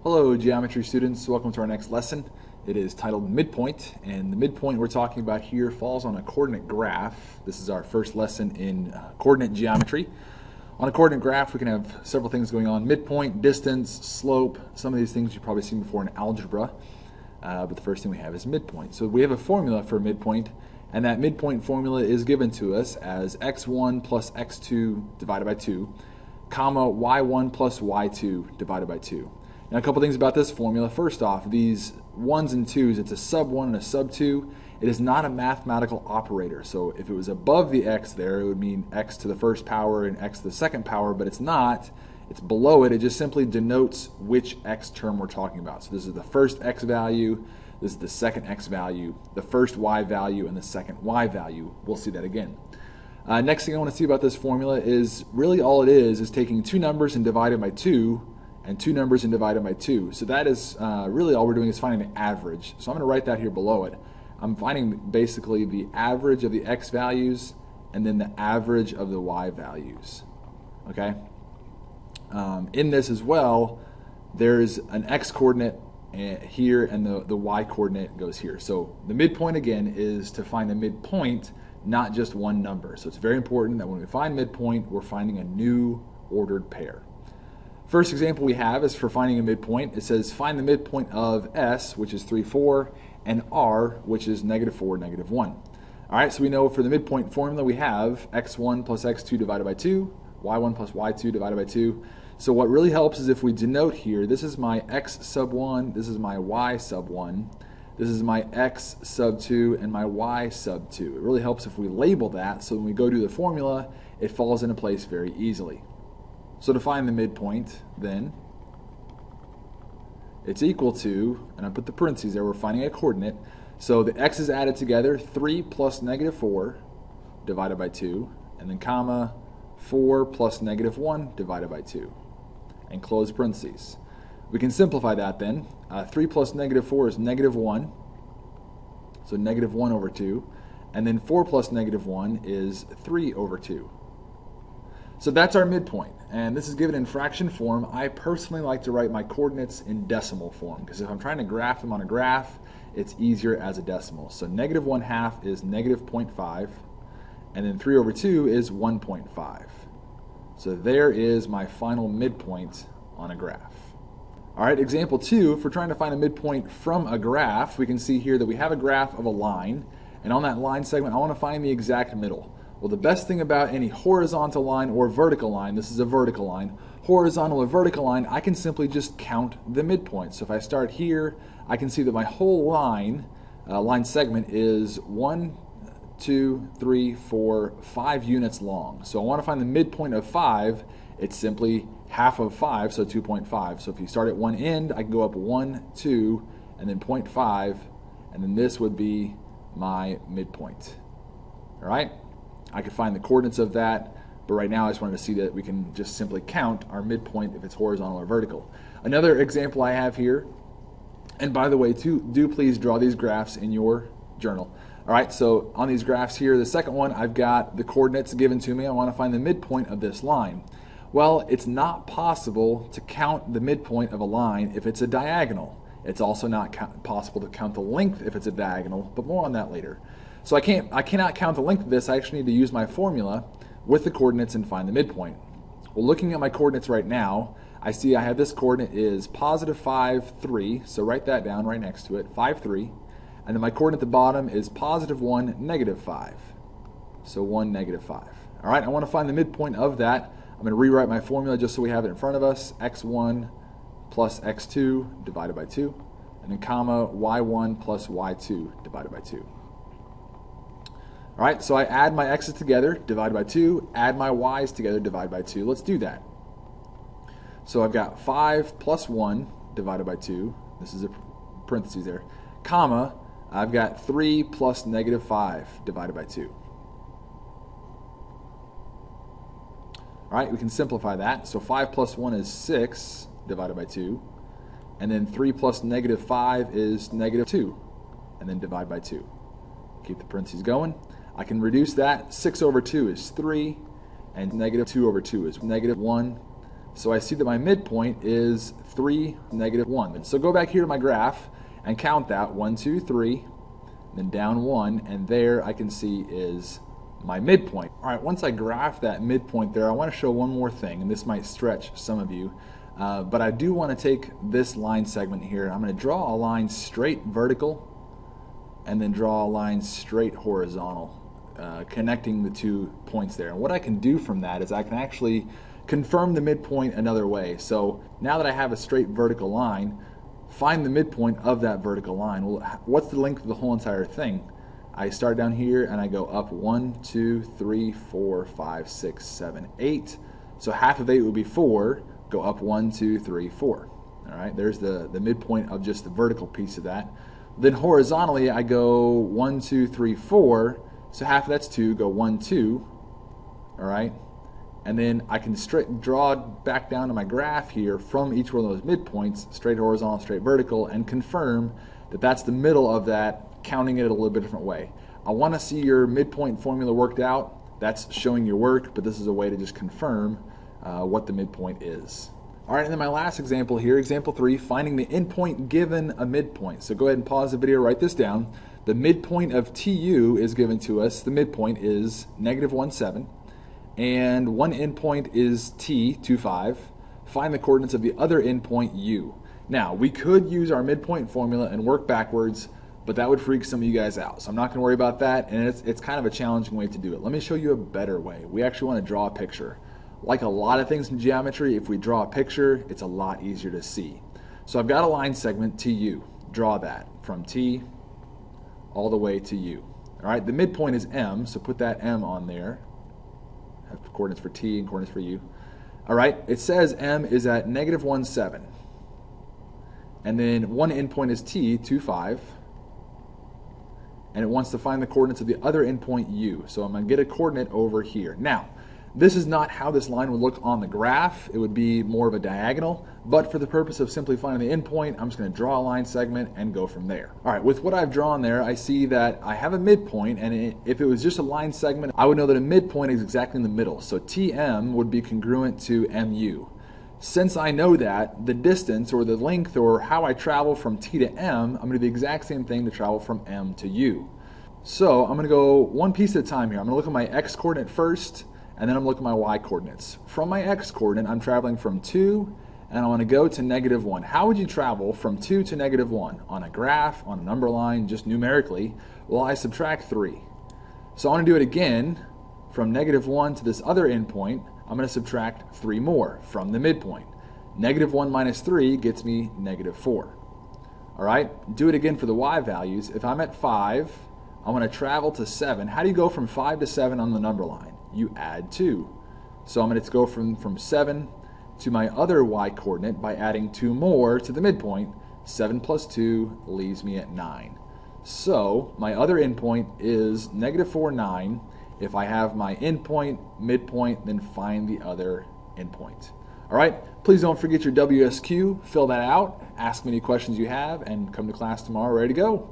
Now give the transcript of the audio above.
Hello geometry students, welcome to our next lesson. It is titled Midpoint, and the midpoint we're talking about here falls on a coordinate graph. This is our first lesson in coordinate geometry. On a coordinate graph we can have several things going on: midpoint, distance, slope. Some of these things you've probably seen before in algebra, but the first thing we have is midpoint. So we have a formula for midpoint, and that midpoint formula is given to us as x1 plus x2 divided by 2, comma y1 plus y2 divided by 2. Now, a couple things about this formula. First off, these 1s and 2s, it's a sub 1 and a sub 2. It is not a mathematical operator. So if it was above the x there, it would mean x to the first power and x to the second power, but it's not. It's below it. It just simply denotes which x term we're talking about. So this is the first x value, this is the second x value, the first y value, and the second y value. We'll see that again. Next thing I want to see about this formula is really all it is taking two numbers and dividing by 2, and two numbers and divided by 2. So that is really all we're doing is finding the average. So I'm going to write that here below it. I'm finding basically the average of the x values and then the average of the y values. Okay. In this as well, there's an x coordinate here and the y coordinate goes here. So the midpoint again is to find the midpoint, not just one number. So it's very important that when we find midpoint, we're finding a new ordered pair. First example we have is for finding a midpoint. It says find the midpoint of S, which is 3, 4, and R, which is -4, -1. All right, so we know for the midpoint formula we have x1 plus x2 divided by 2, y1 plus y2 divided by 2. So what really helps is if we denote here, this is my x sub 1, this is my y sub 1, this is my x sub 2, and my y sub 2. It really helps if we label that, so when we go do the formula, it falls into place very easily. So to find the midpoint, then, it's equal to, and I put the parentheses there, we're finding a coordinate. So the x is added together, 3 plus -4 divided by 2, and then comma, 4 plus -1 divided by 2, and close parentheses. We can simplify that then. 3 plus -4 is -1, so -1 over 2, and then 4 plus -1 is 3 over 2. So that's our midpoint, and this is given in fraction form. I personally like to write my coordinates in decimal form, because if I'm trying to graph them on a graph, it's easier as a decimal. So -1/2 is -0.5, and then 3 over 2 is 1.5. So there is my final midpoint on a graph. All right, example 2, if we're trying to find a midpoint from a graph, we can see here that we have a graph of a line, and on that line segment, I want to find the exact middle. Well, the best thing about any horizontal line or vertical line, this is a vertical line, horizontal or vertical line, I can simply just count the midpoint. So if I start here, I can see that my whole line segment is 1, 2, 3, 4, 5 units long. So I want to find the midpoint of 5. It's simply half of 5, so 2.5. So if you start at one end, I can go up 1, 2, and then 0.5, and then this would be my midpoint. All right? I could find the coordinates of that, but right now I just wanted to see that we can just simply count our midpoint if it's horizontal or vertical. Another example I have here, and by the way, do please draw these graphs in your journal. All right, so on these graphs here, the second one, I've got the coordinates given to me. I want to find the midpoint of this line. Well, it's not possible to count the midpoint of a line if it's a diagonal. It's also not possible to count the length if it's a diagonal, but more on that later. So I cannot count the length of this. I actually need to use my formula with the coordinates and find the midpoint. Well, looking at my coordinates right now, I see I have this coordinate is +5, 3, so write that down right next to it, 5, 3. And then my coordinate at the bottom is +1, -5. So 1, -5. All right, I want to find the midpoint of that. I'm going to rewrite my formula just so we have it in front of us. x1 plus x2 divided by 2, and then comma, y1 plus y2 divided by 2. All right, so I add my x's together, divide by 2, add my y's together, divide by 2. Let's do that. So I've got 5 plus 1 divided by 2. This is a parentheses there. Comma, I've got 3 plus -5 divided by 2. All right, we can simplify that. So 5 plus 1 is 6 divided by 2. And then 3 plus -5 is -2. And then divide by 2. Keep the parentheses going. I can reduce that. 6 over 2 is 3, and -2 over 2 is -1. So I see that my midpoint is 3, -1. So go back here to my graph and count that, 1, 2, 3, then down 1, and there I can see is my midpoint. All right, once I graph that midpoint there, I want to show one more thing, and this might stretch some of you, but I do want to take this line segment here. I'm going to draw a line straight vertical and then draw a line straight horizontal, connecting the 2 points there. And what I can do from that is I can actually confirm the midpoint another way. So now that I have a straight vertical line, find the midpoint of that vertical line. Well, what's the length of the whole entire thing? I start down here and I go up 1, 2, 3, 4, 5, 6, 7, 8. So half of 8 would be 4. Go up 1, 2, 3, 4. All right, there's the midpoint of just the vertical piece of that. Then horizontally I go 1, 2, 3, 4. So half of that's 2. Go 1, 2. All right. And then I can draw back down to my graph here from each one of those midpoints, straight horizontal, straight vertical, and confirm that that's the middle of that, counting it a little bit different way. I want to see your midpoint formula worked out. That's showing your work, but this is a way to just confirm what the midpoint is. All right, and then my last example here, example 3, finding the endpoint given a midpoint. So go ahead and pause the video, write this down. The midpoint of TU is given to us. The midpoint is -1, 7. And one endpoint is T, 2, 5. Find the coordinates of the other endpoint U. Now, we could use our midpoint formula and work backwards, but that would freak some of you guys out. So I'm not going to worry about that, and it's kind of a challenging way to do it. Let me show you a better way. We actually want to draw a picture. Like a lot of things in geometry, if we draw a picture, it's a lot easier to see. So I've got a line segment, TU. Draw that from T all the way to U. All right, the midpoint is M, so put that M on there. Have coordinates for T and coordinates for U. All right, it says M is at -1, 7. And then one endpoint is T, 2, 5. And it wants to find the coordinates of the other endpoint U. So I'm going to get a coordinate over here. Now, this is not how this line would look on the graph. It would be more of a diagonal. But for the purpose of simply finding the endpoint, I'm just going to draw a line segment and go from there. All right, with what I've drawn there, I see that I have a midpoint. And if it was just a line segment, I would know that a midpoint is exactly in the middle. So TM would be congruent to MU. Since I know that, the distance or the length or how I travel from T to M, I'm going to do the exact same thing to travel from M to U. So I'm going to go one piece at a time here. I'm going to look at my X coordinate first, and then I'm looking at my Y coordinates. From my X coordinate, I'm traveling from 2, and I want to go to -1. How would you travel from 2 to -1? On a graph, on a number line, just numerically? Well, I subtract 3. So I want to do it again. From -1 to this other endpoint, I'm going to subtract 3 more from the midpoint. -1 minus 3 gets me -4. All right, do it again for the Y values. If I'm at 5, I want to travel to 7. How do you go from 5 to 7 on the number line? You add 2. So I'm going to go from 7 to my other Y coordinate by adding 2 more to the midpoint. 7 plus 2 leaves me at 9. So my other endpoint is -4, 9. If I have my endpoint, midpoint, then find the other endpoint. All right, please don't forget your WSQ. Fill that out, ask me any questions you have, and come to class tomorrow ready to go.